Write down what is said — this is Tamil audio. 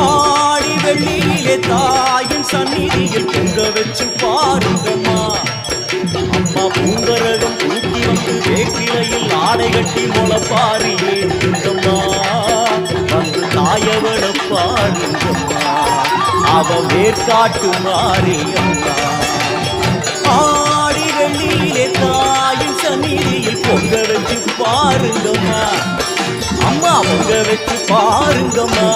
ஆடி வெள்ளியிலே தாயின் சந்நிதியில் பொங்க வச்சு பாருங்கம்மா. அம்மா பூங்கரகம் தூக்கி வந்து வேக்கிலையில் ஆடை கட்டி முளைப்பாரி ஏற்றுங்கம்மா. வந்து தாயவள பாருங்கம்மா, அவ வேர்காட்டு மாரியம்மா. ஆடி வெள்ளியிலே தாயின் சந்நிதியில் பொங்க வச்சு பாருங்கம்மா. அம்மா பொங்க வச்சு பாருங்கம்மா.